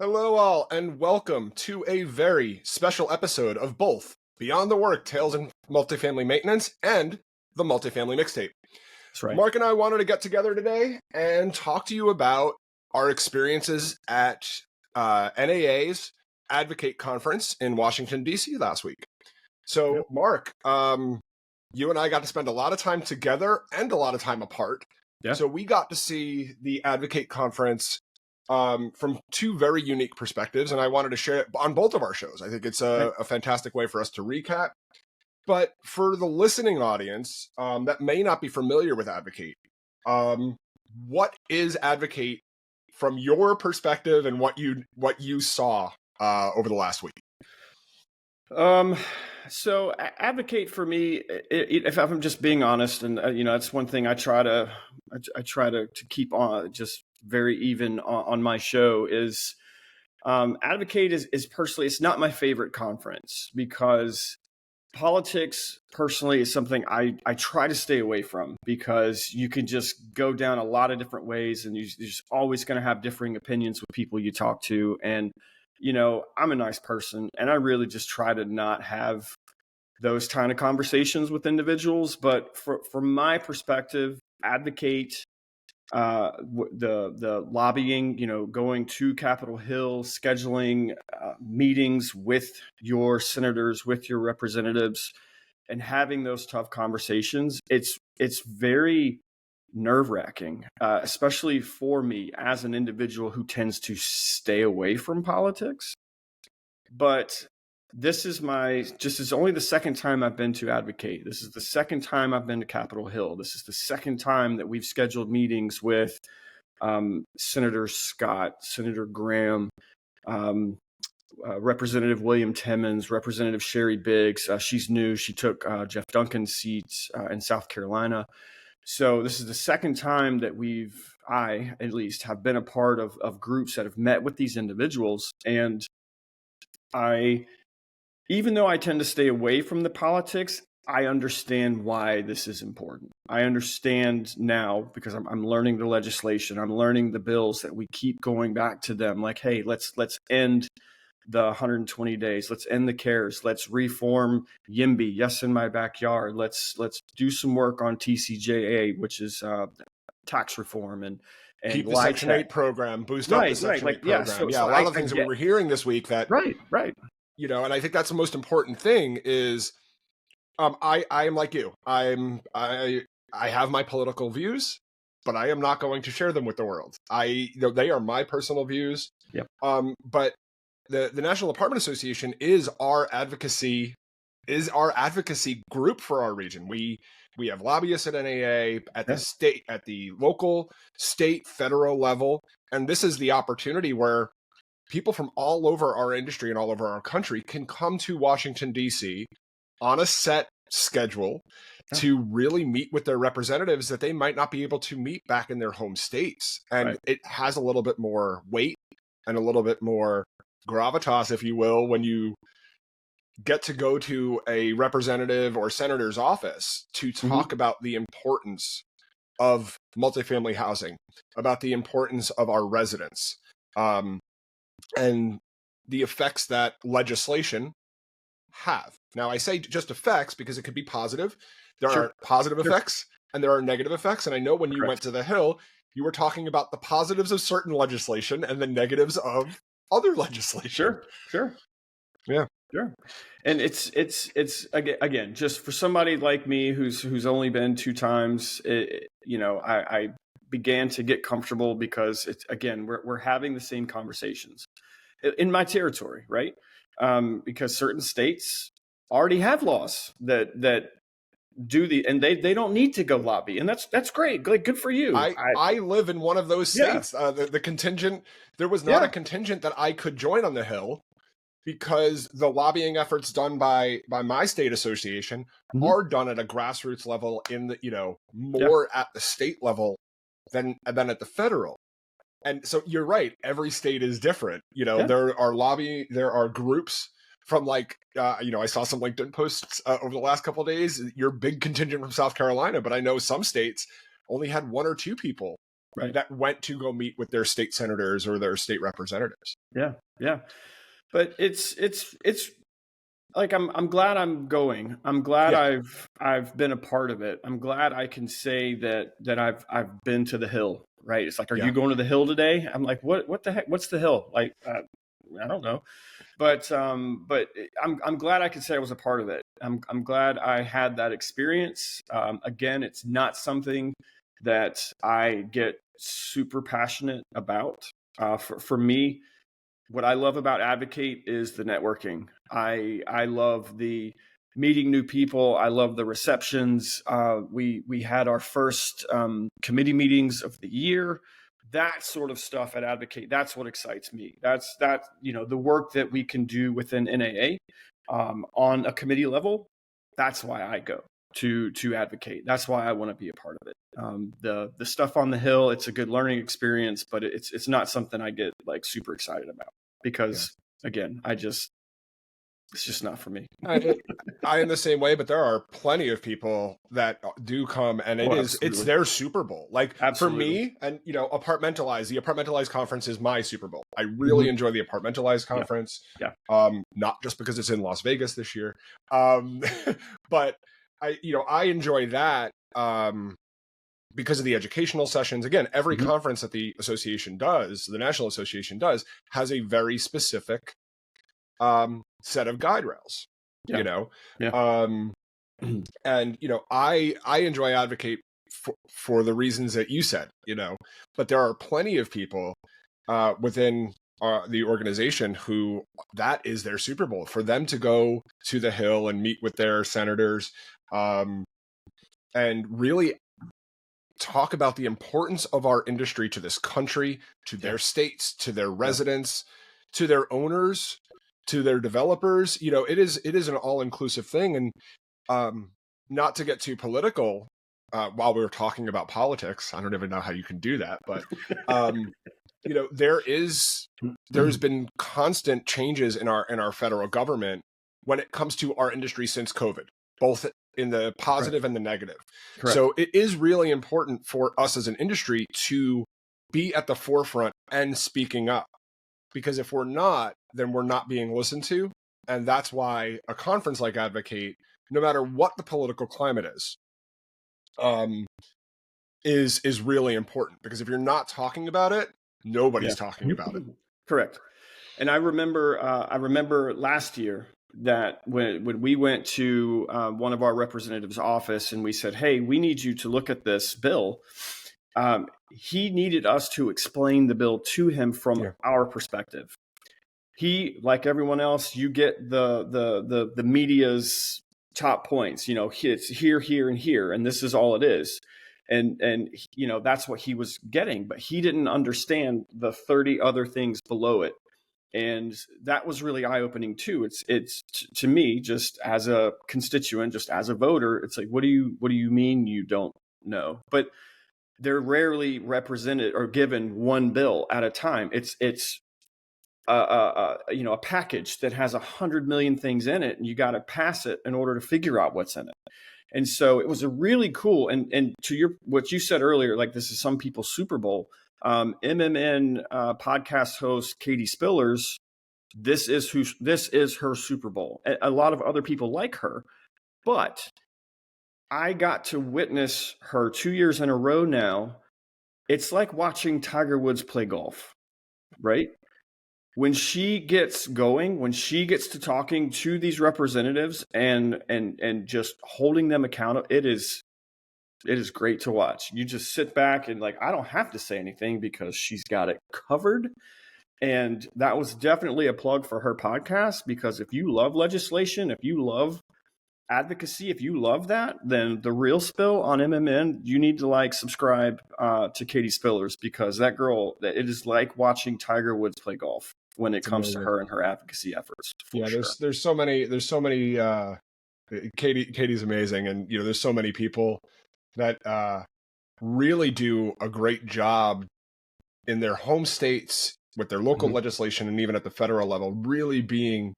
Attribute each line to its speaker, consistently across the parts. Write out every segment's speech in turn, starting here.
Speaker 1: Hello, all, and welcome to a very special episode of both Beyond the Work Tales in Multifamily Maintenance and the Multifamily Mixtape.
Speaker 2: That's right.
Speaker 1: Mark and I wanted to get together today and talk to you about our experiences at NAA's Advocate Conference in Washington, D.C. last week. So,
Speaker 2: Yep.
Speaker 1: Mark, you and I got to spend a lot of time together and a lot of time apart.
Speaker 2: Yeah.
Speaker 1: So we got to see the Advocate Conference from two very unique perspectives, and I wanted to share it on both of our shows. I think it's a fantastic way for us to recap. But for the listening audience that may not be familiar with Advocate, what is Advocate from your perspective and what you saw over the last week?
Speaker 2: So Advocate for me, if I'm just being honest, and that's one thing I try to keep on just very even on my show is Advocate is personally, it's not my favorite conference because politics personally is something I try to stay away from, because you can just go down a lot of different ways and you're just always going to have differing opinions with people you talk to. And I'm a nice person and I really just try to not have those kind of conversations with individuals. But from my perspective, Advocate, the lobbying, going to Capitol Hill, scheduling meetings with your senators, with your representatives, and having those tough conversations, it's very nerve-wracking, especially for me as an individual who tends to stay away from politics. But this is it's only the second time I've been to Advocate. This is the second time I've been to Capitol Hill. This is the second time that we've scheduled meetings with Senator Scott, Senator Graham, Representative William Timmons, Representative Sherry Biggs. She's new. She took Jeff Duncan's seats in South Carolina. So this is the second time that I at least have been a part of groups that have met with these individuals. And even though I tend to stay away from the politics, I understand why this is important. I understand now because I'm learning the legislation. I'm learning the bills that we keep going back to them. Like, hey, let's end the 120 days. Let's end the CARES. Let's reform YIMBY. Yes, in my backyard. Let's do some work on TCJA, which is tax reform and
Speaker 1: keep the Section 8 program, boost up the Section 8 program.
Speaker 2: So
Speaker 1: a lot of things that we were hearing this week that
Speaker 2: right.
Speaker 1: And I think that's the most important thing is I am like you. I have my political views, but I am not going to share them with the world. They are my personal views.
Speaker 2: Yep.
Speaker 1: But the National Apartment Association is our advocacy group for our region. We have lobbyists at NAA, at the state, at the local, state, federal level, and this is the opportunity where people from all over our industry and all over our country can come to Washington, D.C. on a set schedule to really meet with their representatives that they might not be able to meet back in their home states. And it has a little bit more weight and a little bit more gravitas, if you will, when you get to go to a representative or senator's office to talk about the importance of multifamily housing, about the importance of our residents, and the effects that legislation have. Now, I say just effects because it could be positive. There are positive effects and there are negative effects. And I know when you went to the Hill, you were talking about the positives of certain legislation and the negatives of other legislation.
Speaker 2: Sure.
Speaker 1: Yeah.
Speaker 2: Sure. And it's again, just for somebody like me who's only been two times, I began to get comfortable because we're having the same conversations in my territory, right? Because certain states already have laws that do and they don't need to go lobby, and that's great. Like, good for you.
Speaker 1: I live in one of those states. The contingent, there was not a contingent that I could join on the Hill because the lobbying efforts done by my state association are done at a grassroots level in the more at the state level than at the federal. And so you're right, every state is different. There are groups from I saw some LinkedIn posts over the last couple of days. Your big contingent from South Carolina, but I know some states only had one or two people
Speaker 2: Right.
Speaker 1: that went to go meet with their state senators or their state representatives.
Speaker 2: Yeah. Yeah. But it's like I'm glad I'm going. I'm glad
Speaker 1: Yeah.
Speaker 2: I've been a part of it. I'm glad I can say that I've been to the Hill. Right? It's like, are
Speaker 1: Yeah.
Speaker 2: you going to the Hill today? I'm like, what the heck? What's the Hill? Like, I don't know. But I'm glad I could say I was a part of it. I'm glad I had that experience. Again, it's not something that I get super passionate about. For me, what I love about Advocate is the networking. I love the meeting new people. I love the receptions. We had our first committee meetings of the year. That sort of stuff at Advocate. That's what excites me. That's the work that we can do within NAA on a committee level. That's why I go to Advocate. That's why I want to be a part of it. The stuff on the Hill, it's a good learning experience, but it's not something I get like super excited about because again, it's just not for me.
Speaker 1: I am the same way, but there are plenty of people that do come, and it's their Super Bowl. Like for me, and the Apartmentalize conference is my Super Bowl. I really enjoy the Apartmentalize conference.
Speaker 2: Yeah.
Speaker 1: Not just because it's in Las Vegas this year, but I enjoy that because of the educational sessions. Again, every conference that the association does, the National Association does, has a very specific set of guide rails. And I enjoy Advocate for the reasons that you said, but there are plenty of people within the organization who that is their Super Bowl, for them to go to the Hill and meet with their senators and really talk about the importance of our industry to this country, to their states, to their residents, to their owners, to their developers. It is an all-inclusive thing. And not to get too political while we were talking about politics, I don't even know how you can do that, but there's been constant changes in our federal government when it comes to our industry since COVID, both in the positive and the negative. Correct. So it is really important for us as an industry to be at the forefront and speaking up, because if we're not, then we're not being listened to. And that's why a conference like Advocate, no matter what the political climate is really important, because if you're not talking about it, nobody's talking about it.
Speaker 2: Correct. And I remember last year that when we went to one of our representatives' office and we said, hey, we need you to look at this bill. He needed us to explain the bill to him from our perspective. He, like everyone else, you get the media's top points, it's here, here, and here, and this is all it is. And that's what he was getting, but he didn't understand the 30 other things below it. And that was really eye-opening too. It's to me, just as a constituent, just as a voter, it's like, what do you mean you don't know? But they're rarely represented or given one bill at a time. It's a package that has 100 million things in it, and you got to pass it in order to figure out what's in it. And so it was a really cool, and to what you said earlier, like this is some people's Super Bowl. MMN podcast host Katie Spillers, this is her Super Bowl. A lot of other people like her, but I got to witness her 2 years in a row now. It's like watching Tiger Woods play golf, right? When she gets going, when she gets to talking to these representatives and just holding them accountable, it is great to watch. You just sit back and I don't have to say anything because she's got it covered. And that was definitely a plug for her podcast, because if you love legislation, if you love advocacy, if you love that, then The Real Spill on MMN, you need to subscribe to Katie Spillers, because that girl, it is like watching Tiger Woods play golf when it comes to her and her advocacy efforts.
Speaker 1: There's so many Katie's amazing. And there's so many people that really do a great job in their home states with their local legislation, and even at the federal level, really being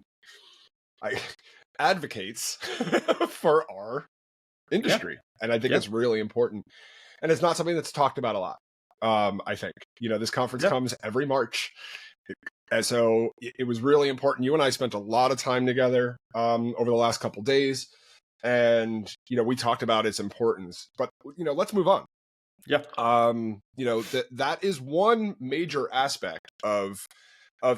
Speaker 1: advocates for our industry. And I think it's really important. And it's not something that's talked about a lot. I think, this conference
Speaker 2: Yeah.
Speaker 1: comes every March. And so it was really important. You and I spent a lot of time together over the last couple days, and we talked about its importance. But let's move on.
Speaker 2: Yeah.
Speaker 1: That is one major aspect of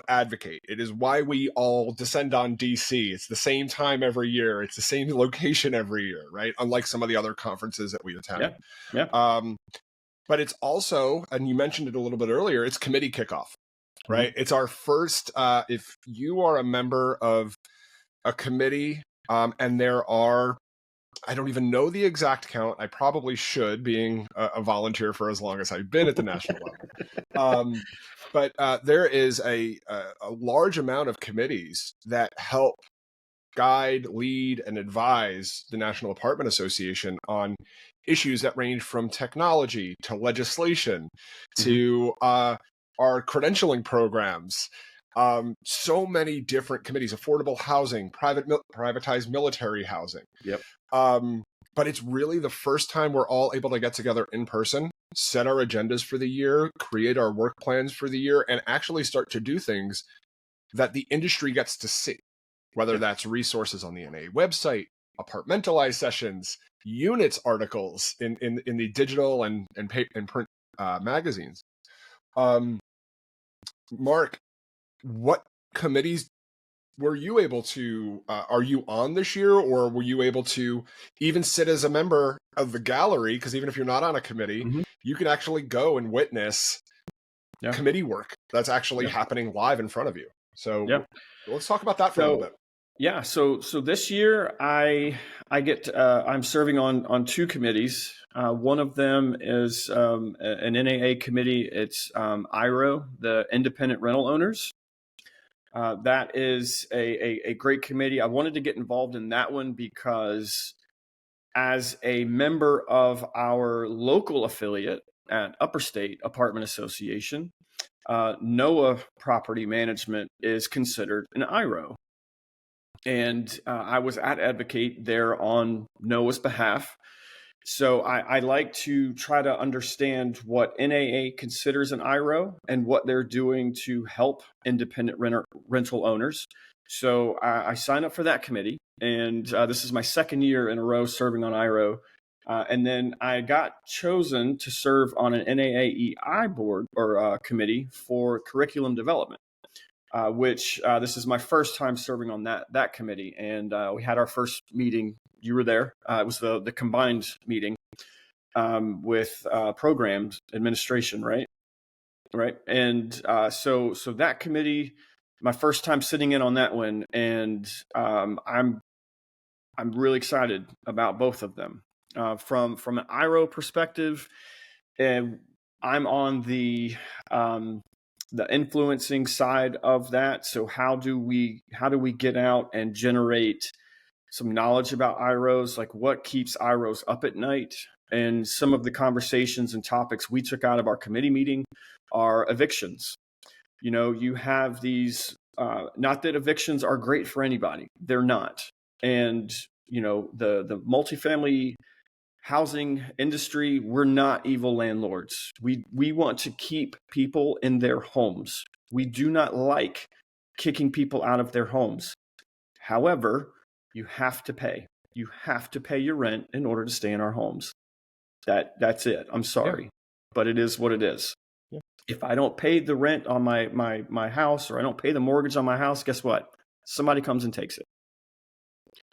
Speaker 1: Advocate. It is why we all descend on DC. It's the same time every year. It's the same location every year, right? Unlike some of the other conferences that we attend.
Speaker 2: Yeah. Yeah.
Speaker 1: But it's also, and you mentioned it a little bit earlier, it's committee kickoff, right? It's our first, if you are a member of a committee, and there are, I don't even know the exact count. I probably should, being a volunteer for as long as I've been at the national level. But there is a large amount of committees that help guide, lead, and advise the National Apartment Association on issues that range from technology to legislation to our credentialing programs. So many different committees: affordable housing, privatized military housing.
Speaker 2: Yep.
Speaker 1: But it's really the first time we're all able to get together in person, set our agendas for the year, create our work plans for the year, and actually start to do things that the industry gets to see, whether that's resources on the NAA website, apartmentalized sessions, units articles in the digital and print magazines. Mark, what committees were you able to, are you on this year, or were you able to even sit as a member of the gallery? Because even if you're not on a committee, you can actually go and witness committee work that's actually happening live in front of you. So let's talk about that for a little bit.
Speaker 2: Yeah. So this year I'm serving on two committees. One of them is an NAA committee. It's IRO, the Independent Rental Owners. That is a great committee. I wanted to get involved in that one because as a member of our local affiliate at Upper State Apartment Association, NOAA Property Management is considered an IRO. And I was at Advocate there on NOAA's behalf. So I like to try to understand what NAA considers an IRO and what they're doing to help independent rental owners. So I signed up for that committee, and this is my second year in a row serving on IRO. And then I got chosen to serve on an NAAEI board or committee for curriculum development, which this is my first time serving on that committee. And we had our first meeting. You were there. It was the combined meeting with programs administration, right? Right. And so that committee, my first time sitting in on that one, and I'm really excited about both of them. From an IRO perspective, and I'm on the influencing side of that. So how do we get out and generate some knowledge about IROs, like what keeps IROs up at night? And some of the conversations and topics we took out of our committee meeting are evictions. You have these, not that evictions are great for anybody, they're not. And, the multifamily housing industry, we're not evil landlords. We want to keep people in their homes. We do not like kicking people out of their homes. However, you have to pay. You have to pay your rent in order to stay in our homes. That's it. I'm sorry, but it is what it is. Yeah. If I don't pay the rent on my house, or I don't pay the mortgage on my house, guess what? Somebody comes and takes it.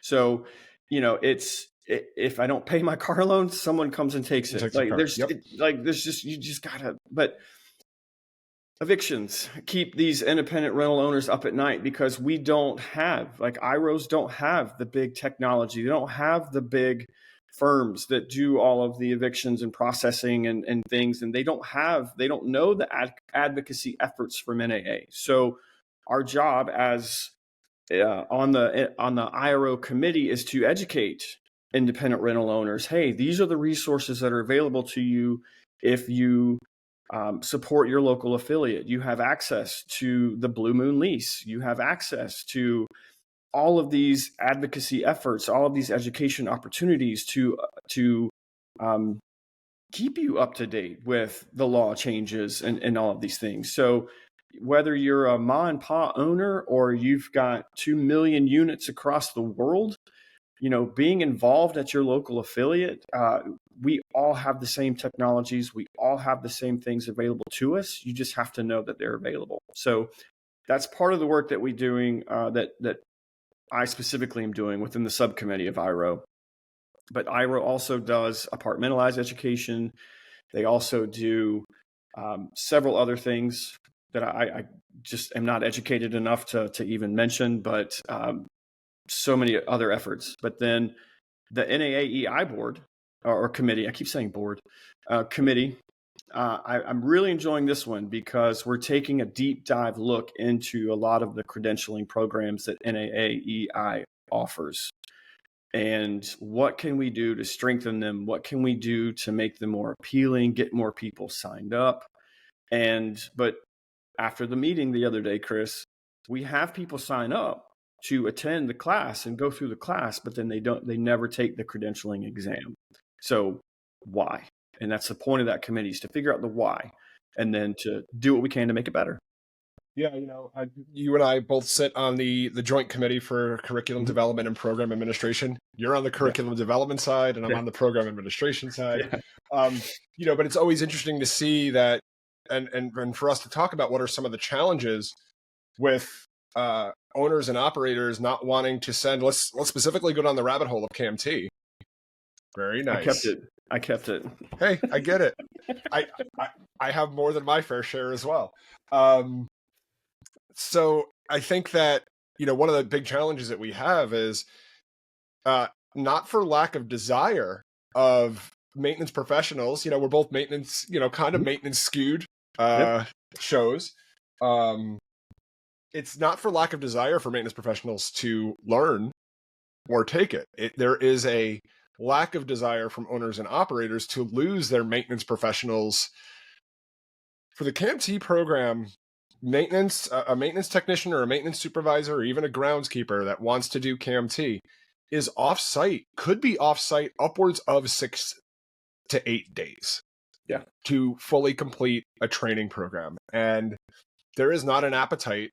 Speaker 2: So, if I don't pay my car loan, someone comes and takes it. You just gotta. But evictions keep these independent rental owners up at night because we don't have, like, IROs don't have the big technology. They don't have the big firms that do all of the evictions and processing and things. And they don't know the advocacy efforts from NAA. So our job as on the IRO committee is to educate independent rental owners. Hey, these are the resources that are available to you if you support your local affiliate. You have access to the Blue Moon lease. You have access to all of these advocacy efforts, all of these education opportunities to keep you up to date with the law changes and all of these things. So whether you're a ma and pa owner or you've got 2 million units across the world, being involved at your local affiliate, we all have the same technologies. We all have the same things available to us. You just have to know that they're available. So that's part of the work that we're doing, that I specifically am doing within the subcommittee of IRO. But IRO also does apartmentalized education. They also do several other things that I just am not educated enough to even mention, but so many other efforts. But then the NAAEI board or committee, I keep saying board, committee, I'm really enjoying this one because we're taking a deep dive look into a lot of the credentialing programs that NAAEI offers. And what can we do to strengthen them? What can we do to make them more appealing, get more people signed up? But after the meeting the other day, Chris, we have people sign up to attend the class and go through the class, but then they never take the credentialing exam. So why? And that's the point of that committee, is to figure out the why and then to do what we can to make it better.
Speaker 1: Yeah, you and I both sit on the joint committee for curriculum development and program administration. You're on the curriculum development side, and I'm on the program administration side. But it's always interesting to see that, and for us to talk about what are some of the challenges with owners and operators not wanting to send. Let's specifically go down the rabbit hole of KMT. Very nice.
Speaker 2: I kept it.
Speaker 1: Hey, I get it. I have more than my fair share as well. So I think that, one of the big challenges that we have is not for lack of desire of maintenance professionals. We're both maintenance, kind of maintenance skewed shows. It's not for lack of desire for maintenance professionals to learn or take it. There is a lack of desire from owners and operators to lose their maintenance professionals. For the KMT program, a maintenance technician or a maintenance supervisor or even a groundskeeper that wants to do KMT is could be off-site upwards of 6 to 8 days to fully complete a training program. And there is not an appetite,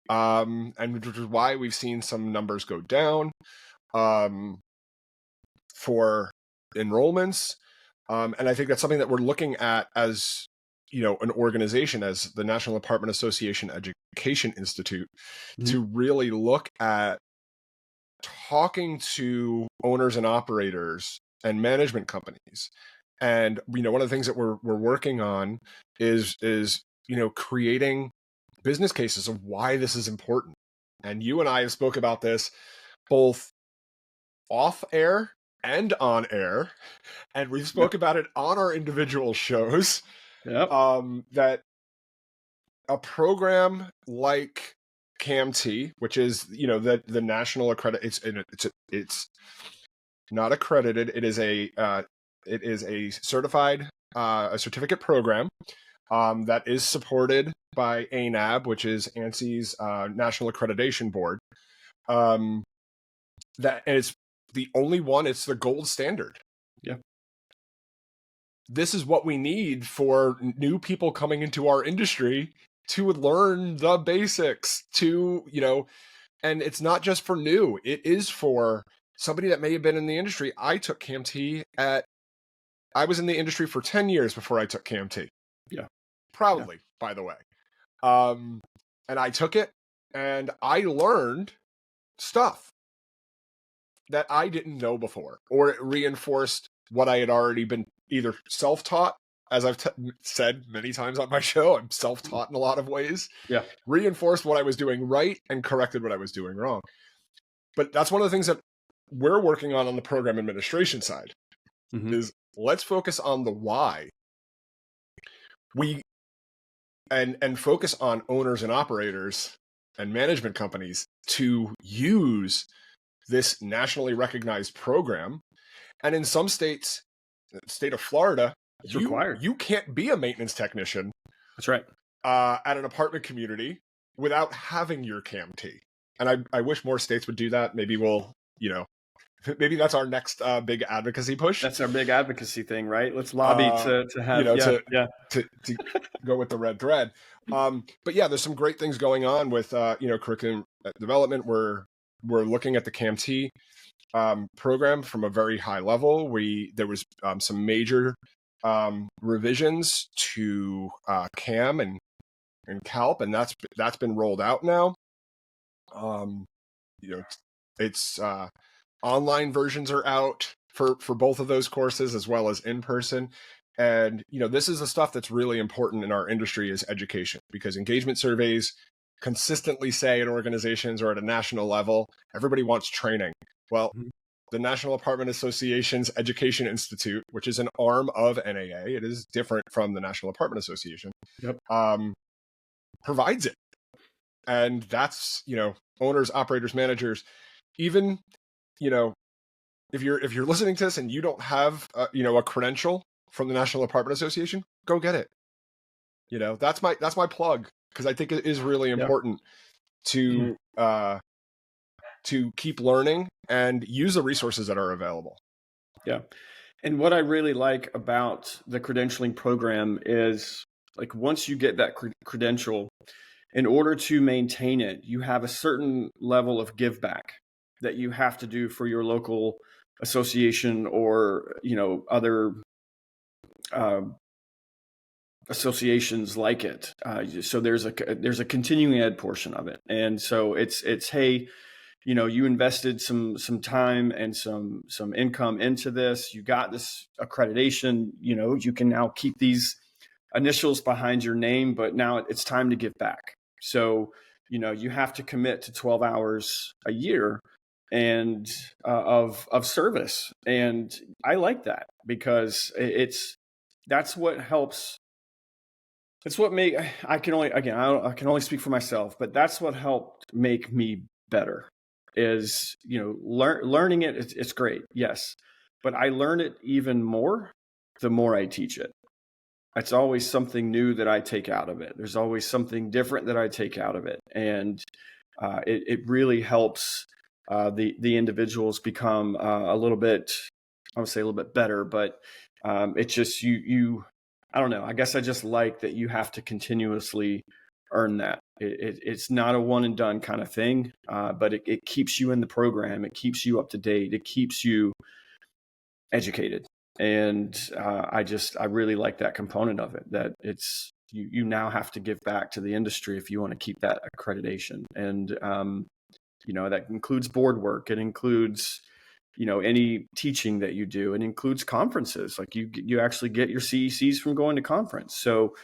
Speaker 1: and which is why we've seen some numbers go down for enrollments. And I think that's something that we're looking at as an organization, as the National Apartment Association Education Institute, to really look at talking to owners and operators and management companies. And one of the things that we're working on is creating business cases of why this is important. And you and I have spoke about this both off air and on air, and we've spoke about it on our individual shows. That a program like KMT, which is the national it's not accredited. It is a certified a certificate program that is supported by ANAB, which is ANSY's National Accreditation Board. That is the only one. It's the gold standard. This is what we need for new people coming into our industry to learn the basics, and it's not just for new. It is for somebody that may have been in the industry. I took KMT I was in the industry for 10 years before I took KMT. Proudly, by the way. And I took it and I learned stuff that I didn't know before, or it reinforced what I had already been either self-taught, as I've said many times on my show. I'm self-taught in a lot of ways. Reinforced what I was doing right and corrected what I was doing wrong. But that's one of the things that we're working on the program administration side, is let's focus on the why. And focus on owners and operators and management companies to use this nationally recognized program. And in some states, the state of Florida,
Speaker 2: it's required.
Speaker 1: You can't be a maintenance technician.
Speaker 2: That's right.
Speaker 1: At an apartment community without having your KMT. And I wish more states would do that. Maybe we'll, maybe that's our next big advocacy push.
Speaker 2: That's our big advocacy thing, right? Let's lobby to
Speaker 1: You
Speaker 2: have,
Speaker 1: know,
Speaker 2: yeah, yeah.
Speaker 1: to go with the red thread. But yeah, there's some great things going on with you know, curriculum development. We're looking at the CAMT program from a very high level. There was some major revisions to CAM and CALP, and that's been rolled out now. You know, it's online versions are out for both of those courses as well as in person. And you know, this is the stuff that's really important in our industry is education, because engagement surveys consistently say at organizations or at a national level, everybody wants training. Well, the National Apartment Association's Education Institute, which is an arm of NAA, it is different from the National Apartment Association,
Speaker 2: Yep.
Speaker 1: provides it. And that's, you know, owners, operators, managers, even, you know, if you're listening to this and you don't have you know, a credential from the National Apartment Association, go get it. You know, that's my plug, because I think it is really important to keep learning and use the resources that are available.
Speaker 2: Yeah. And what I really like about the credentialing program is, like, once you get that credential, in order to maintain it, you have a certain level of give back that you have to do for your local association or, you know, other associations like it. So there's a continuing ed portion of it. And so it's, hey, you know, you invested some time and some income into this. You got this accreditation. You know, you can now keep these initials behind your name, but now it's time to give back. So, you know, you have to commit to 12 hours a year and of service. And I like that, because that's what helps. It's what I can only speak for myself, but that's what helped make me better. Is, you know, learning it's great, yes, but I learn it even more the more I teach it. It's always something new that I take out of it. There's always something different that I take out of it, and it really helps the individuals become a little bit, I would say a little bit better, but it's just you. I don't know. I guess I just like that you have to continuously earn that. It's not a one and done kind of thing, but it keeps you in the program. It keeps you up to date. It keeps you educated. And I really like that component of it, that it's, you now have to give back to the industry if you want to keep that accreditation. And, you know, that includes board work. It includes, you know, any teaching that you do. It includes conferences. Like you actually get your CECs from going to conference. So,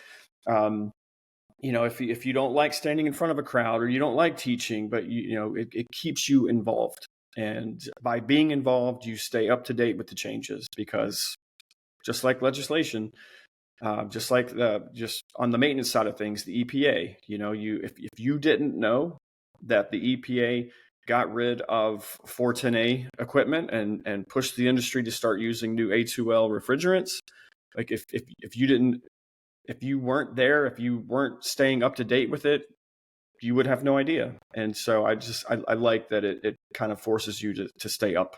Speaker 2: you know, if you don't like standing in front of a crowd, or you don't like teaching, but you know, it keeps you involved. And by being involved, you stay up to date with the changes, because just like legislation, just like just on the maintenance side of things, the EPA, you know, if you didn't know that the EPA got rid of 410A equipment and pushed the industry to start using new A2L refrigerants, like if you weren't there, if you weren't staying up to date with it, you would have no idea. And so I like that it kind of forces you to stay up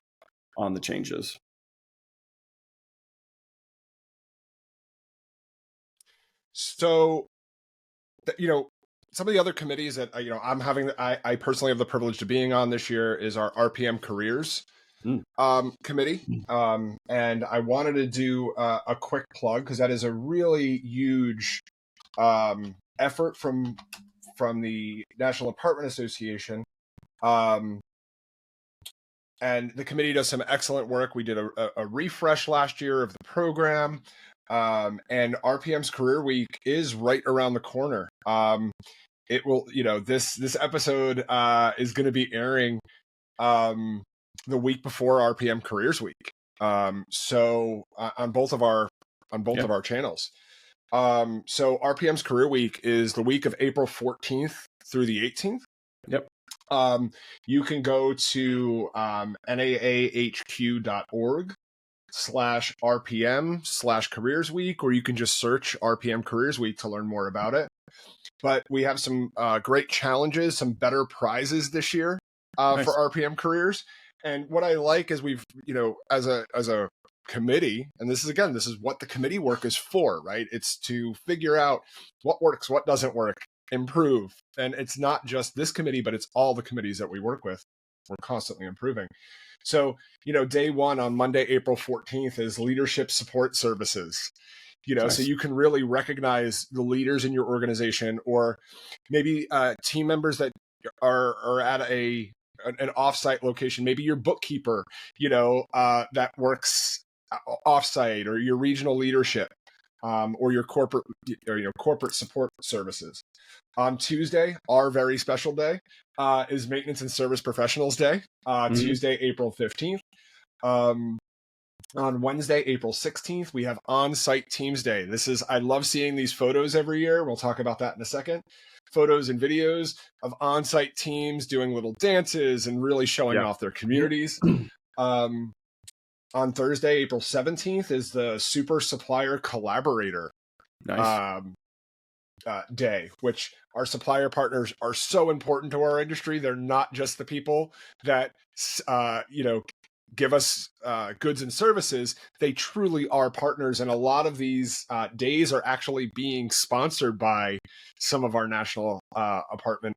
Speaker 2: on the changes.
Speaker 1: So, you know, some of the other committees that you know, I personally have the privilege of being on this year is our RPM careers committee. And I wanted to do a quick plug, because that is a really huge effort from the National Apartment Association. And the committee does some excellent work. We did a refresh last year of the program. And RPM's Career Week is right around the corner. It will, you know, this episode is going to be airing the week before RPM Careers Week. So on both of our channels. So RPM's Career Week is the week of April 14th through the 18th.
Speaker 2: Yep.
Speaker 1: You can go to naahq.org/RPM/Careers Week, or you can just search RPM Careers Week to learn more about it. But we have some great challenges, some better prizes this year
Speaker 2: Nice.
Speaker 1: for RPM Careers. And what I like is we've, as a committee, and this is what the committee work is for, right? It's to figure out what works, what doesn't work, improve. And it's not just this committee, but it's all the committees that we work with. We're constantly improving. So, day one on Monday, April 14th is leadership support services.
Speaker 2: Nice.
Speaker 1: So you can really recognize the leaders in your organization, or maybe team members that are at an offsite location, maybe your bookkeeper, that works offsite, or your regional leadership, or your corporate support services. On Tuesday, our very special day, is Maintenance and Service Professionals Day, Tuesday, April 15th. On Wednesday, April 16th, we have On-Site Teams Day. I love seeing these photos every year. We'll talk about that in a second. Photos and videos of on-site teams doing little dances and really showing off their communities. On Thursday, April 17th is the Super Supplier Collaborator Day, which our supplier partners are so important to our industry. They're not just the people that, give us goods and services. They truly are partners. And a lot of these days are actually being sponsored by some of our national apartment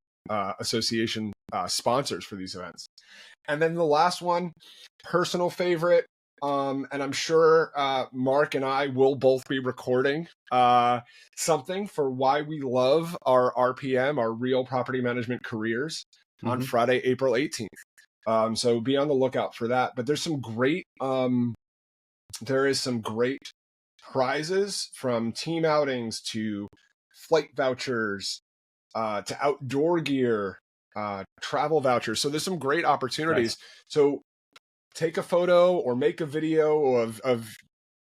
Speaker 1: association sponsors for these events. And then the last one, personal favorite, and I'm sure Mark and I will both be recording something for why we love our RPM, our Real Property Management Careers, on Friday, April 18th. So be on the lookout for that. But there's some great prizes, from team outings to flight vouchers to outdoor gear, travel vouchers. So there's some great opportunities. Nice. So take a photo or make a video of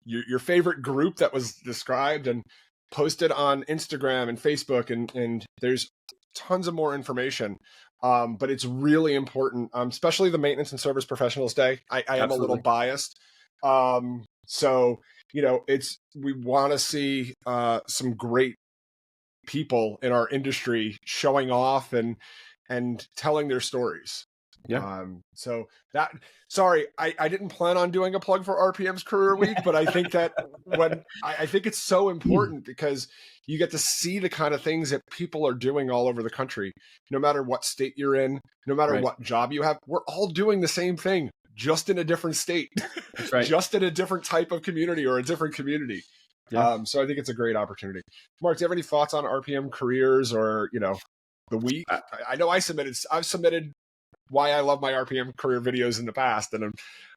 Speaker 1: your favorite group that was described and post it on Instagram and Facebook, and there's tons of more information. But it's really important, especially the Maintenance and Service Professionals Day. I am a little biased. So, we want to see some great people in our industry showing off and telling their stories.
Speaker 2: Yeah.
Speaker 1: Sorry, I didn't plan on doing a plug for RPM's Career Week, but I think that I think it's so important, because you get to see the kind of things that people are doing all over the country, no matter what state you're in, no matter what job you have. We're all doing the same thing, just in a different state. That's right. Just in a different type of community, or a different community. Yeah. So I think it's a great opportunity. Mark, do you have any thoughts on RPM Careers, or, the week? I know I've submitted why I love my RPM career videos in the past, and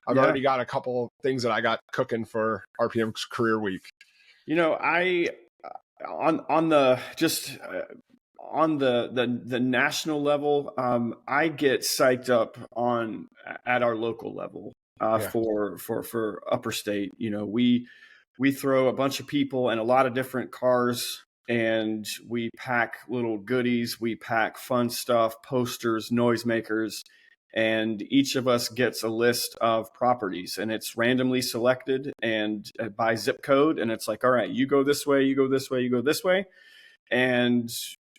Speaker 1: I've already got a couple things that I got cooking for RPM Career Week.
Speaker 2: I on the national level, I get psyched up at our local level for upper state. We throw a bunch of people in a lot of different cars, and we pack little goodies, we pack fun stuff, posters, noisemakers, and each of us gets a list of properties, and it's randomly selected and by zip code. And it's like, all right, you go this way, you go this way, you go this way. And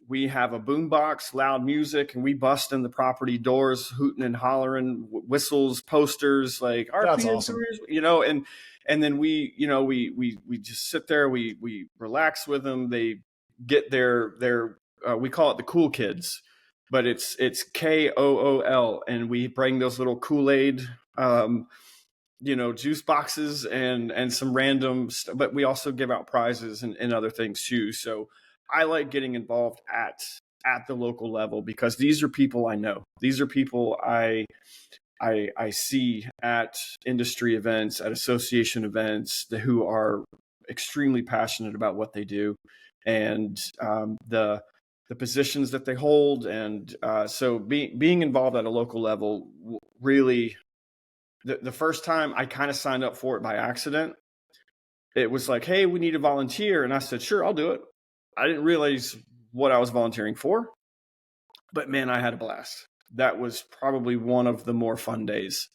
Speaker 2: we have a boombox, loud music, and we bust in the property doors, hooting and hollering, whistles, posters, like
Speaker 1: that's awesome.
Speaker 2: And then we just sit there, we relax with them. They get their we call it the cool kids, but it's KOOL, and we bring those little Kool-Aid juice boxes and some random stuff, but we also give out prizes and other things too. So I like getting involved at the local level, because these are people I know. These are people I see at industry events, at association events, who are extremely passionate about what they do, and the positions that they hold. And so being involved at a local level, really, the first time I kind of signed up for it by accident. It was like, hey, we need a volunteer. And I said, sure, I'll do it. I didn't realize what I was volunteering for, but man, I had a blast. That was probably one of the more fun days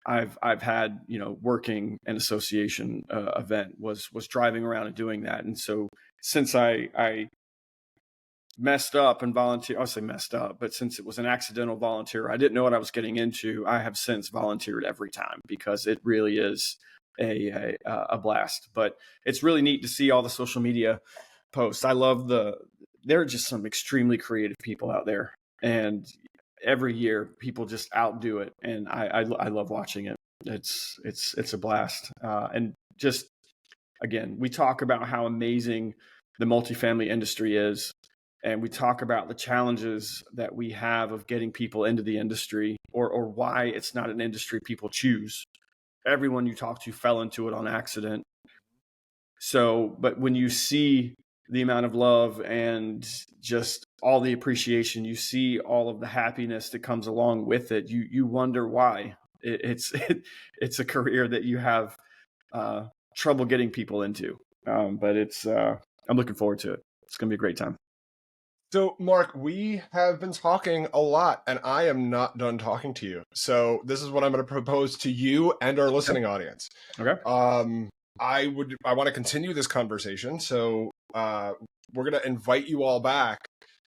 Speaker 2: I've had, working an association event, was driving around and doing that. And so since I messed up and volunteer. I'll say messed up, but since it was an accidental volunteer, I didn't know what I was getting into. I have since volunteered every time because it really is a blast. But it's really neat to see all the social media posts. I love there are just some extremely creative people out there, and every year people just outdo it, and I love watching it. It's a blast, and just again, we talk about how amazing the multifamily industry is. And we talk about the challenges that we have of getting people into the industry, or why it's not an industry people choose. Everyone you talk to fell into it on accident. So, but when you see the amount of love and just all the appreciation, you see all of the happiness that comes along with it, you wonder why. It's a career that you have trouble getting people into. But I'm looking forward to it. It's going to be a great time.
Speaker 1: So, Mark, we have been talking a lot, and I am not done talking to you. So this is what I'm going to propose to you and our listening audience.
Speaker 2: Okay.
Speaker 1: I want to continue this conversation. So we're going to invite you all back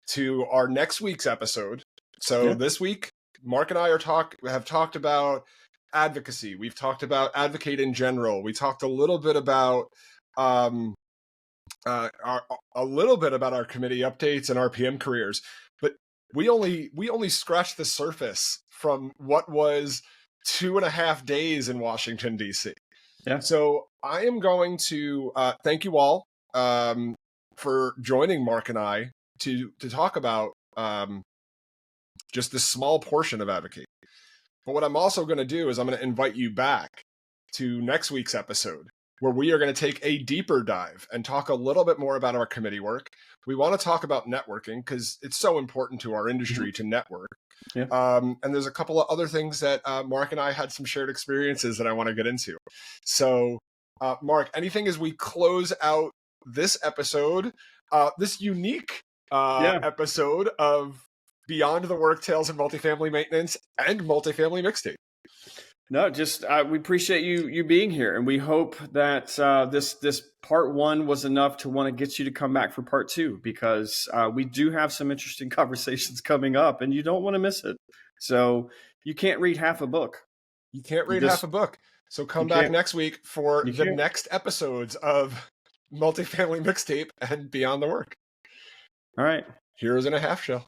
Speaker 1: to our next week's episode. So this week, Mark and I have talked about advocacy. We've talked about advocate in general. We talked a little bit about our committee updates and RPM careers, but we only scratched the surface from what was 2.5 days in Washington, D.C.
Speaker 2: Yeah.
Speaker 1: So I am going to thank you all for joining Mark and I to talk about just this small portion of advocate. But what I'm also going to do is I'm going to invite you back to next week's episode, where we are going to take a deeper dive and talk a little bit more about our committee work. We want to talk about networking because it's so important to our industry to network. Yeah. And there's a couple of other things that Mark and I had some shared experiences that I want to get into. So, Mark, anything as we close out this episode, this unique episode of Beyond the Work Tales of Multifamily Maintenance and Multifamily Mixtape?
Speaker 2: No, just we appreciate you being here, and we hope that this part 1 was enough to want to get you to come back for part 2, because we do have some interesting conversations coming up, and you don't want to miss it. So you can't read half a book.
Speaker 1: You can't read half a book. So come back next week for the next episodes of Multifamily Mixtape and Beyond the Work.
Speaker 2: All right.
Speaker 1: Heroes in a Half Shell.